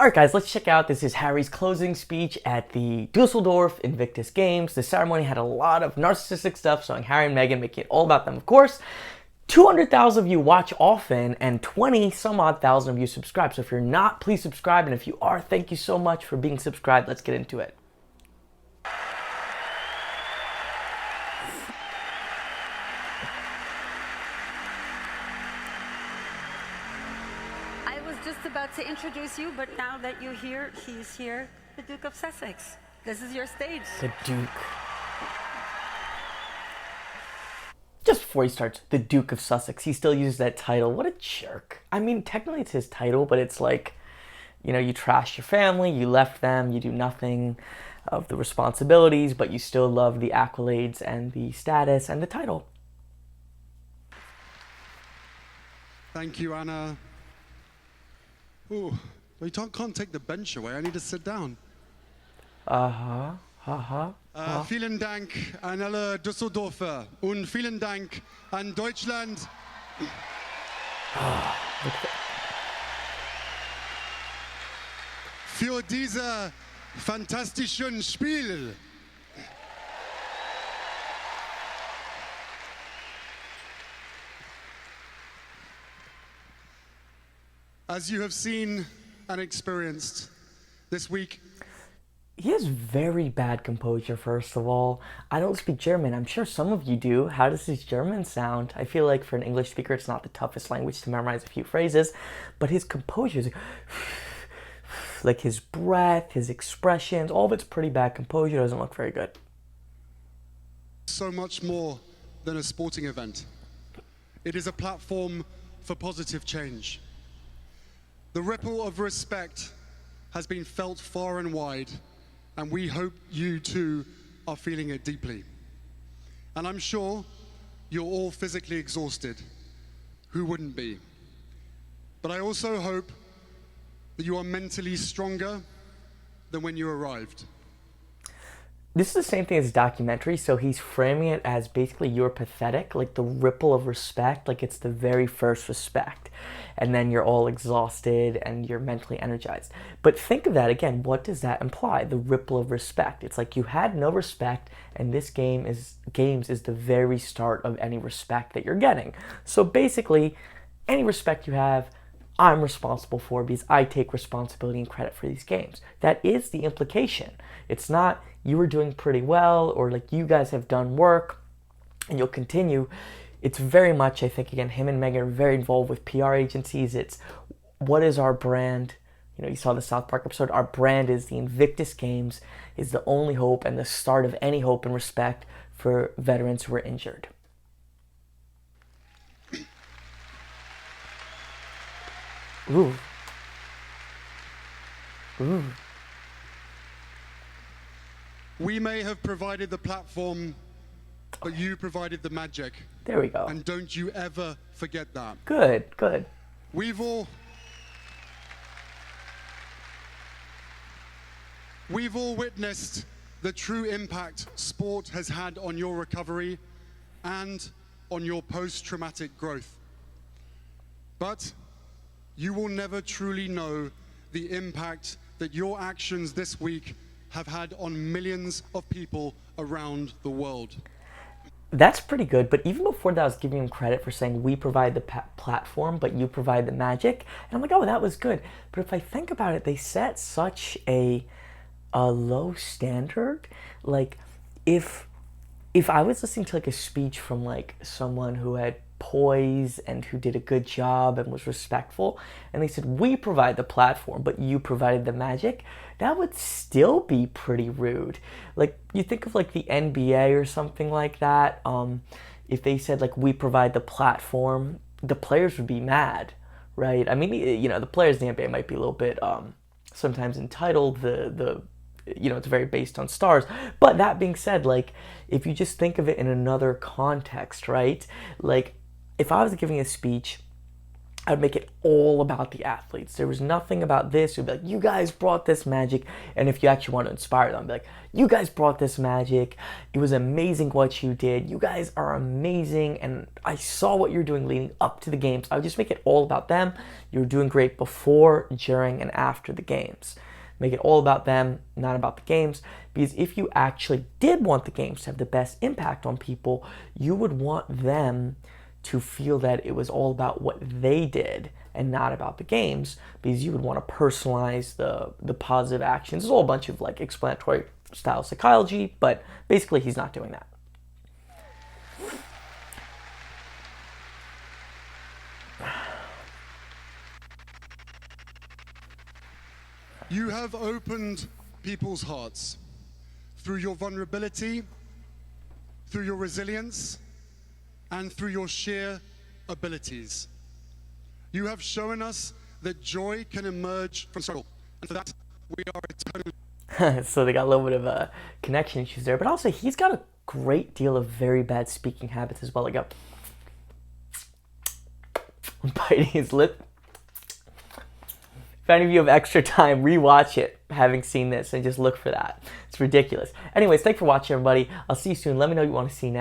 Alright guys, let's check out, this is Harry's closing speech at the Dusseldorf Invictus Games. The ceremony had a lot of narcissistic stuff showing Harry and Meghan, making it all about them, of course. 200,000 of you watch often and 20 some odd thousand of you subscribe. So if you're not, please subscribe, and if you are, thank you so much for being subscribed. Let's get into it. I was just about to introduce you, but now that you're here, he's here, the Duke of Sussex. This is your stage. The Duke. Just before he starts, the Duke of Sussex, he still uses that title. What a jerk. I mean, technically it's his title, but it's like, you know, you trash your family, you left them, you do nothing of the responsibilities, but you still love the accolades and the status and the title. Thank you, Anna. Ooh, you can't take the bench away. I need to sit down. Vielen Dank an alle Düsseldorfer und vielen Dank an Deutschland. Für dieses fantastische Spiel. As you have seen and experienced this week, He has very bad composure, first of all. I don't speak German. I'm sure some of you do. How does his German sound? I feel like for an English speaker, it's not the toughest language to memorize a few phrases, but his composure is like his breath, his expressions, all of it's pretty bad composure. Doesn't look very good. so much more than a sporting event. It is a platform for positive change. The ripple of respect has been felt far and wide, and we hope you too are feeling it deeply. And I'm sure you're all physically exhausted. Who wouldn't be? But I also hope that you are mentally stronger than when you arrived. This is the same thing as a documentary, so he's framing it as basically you're pathetic, like the ripple of respect, like it's the very first respect. And then you're all exhausted and you're mentally energized. But think of that again, what does that imply? The ripple of respect. It's like you had no respect, and this games is the very start of any respect that you're getting. So basically, any respect you have, I'm responsible for because I take responsibility and credit for these games. That is the implication. It's not you were doing pretty well or like you guys have done work and you'll continue. It's very much, I think, again, him and Meghan are very involved with PR agencies. It's what is our brand? You know, you saw the South Park episode. Our brand is the Invictus Games, is the only hope and the start of any hope and respect for veterans who are injured. Ooh. Ooh. We may have provided the platform, but you provided the magic. There we go. And don't you ever forget that. Good, good. We've all witnessed the true impact sport has had on your recovery and on your post-traumatic growth. But you will never truly know the impact that your actions this week have had on millions of people around the world. That's pretty good, but even before that, I was giving him credit for saying we provide the platform, but you provide the magic. And I'm like, oh, that was good. But if I think about it, they set such a low standard. Like, if I was listening to like a speech from like someone who had poise and who did a good job and was respectful, and they said we provide the platform but you provided the magic, that would still be pretty rude. Like, you think of like the NBA or something like that, if they said like we provide the platform, the players would be mad, right? I mean, you know, the players in the NBA might be a little bit sometimes entitled, the you know, it's very based on stars. But that being said, like, if you just think of it in another context, right? Like, if I was giving a speech I would make it all about the athletes. There was nothing about this. It would be like, you guys brought this magic. And if you actually want to inspire them, I'd be like, you guys brought this magic. It was amazing what you did. You guys are amazing. And I saw what you're doing leading up to the games. I would just make it all about them. You were doing great before, during, and after the games. Make it all about them, not about the games. Because if you actually did want the games to have the best impact on people, you would want them to feel that it was all about what they did and not about the games, because you would want to personalize the positive actions. There's a whole bunch of like explanatory style psychology, but basically he's not doing that. You have opened people's hearts through your vulnerability, through your resilience, and through your sheer abilities. You have shown us that joy can emerge from struggle, and for that, we are eternally. So they got a little bit of a connection issues there, but also he's got a great deal of very bad speaking habits as well. Like biting his lip. If any of you have extra time, rewatch it, having seen this, and just look for that. It's ridiculous. Anyways, thanks for watching, everybody. I'll see you soon. Let me know what you want to see next.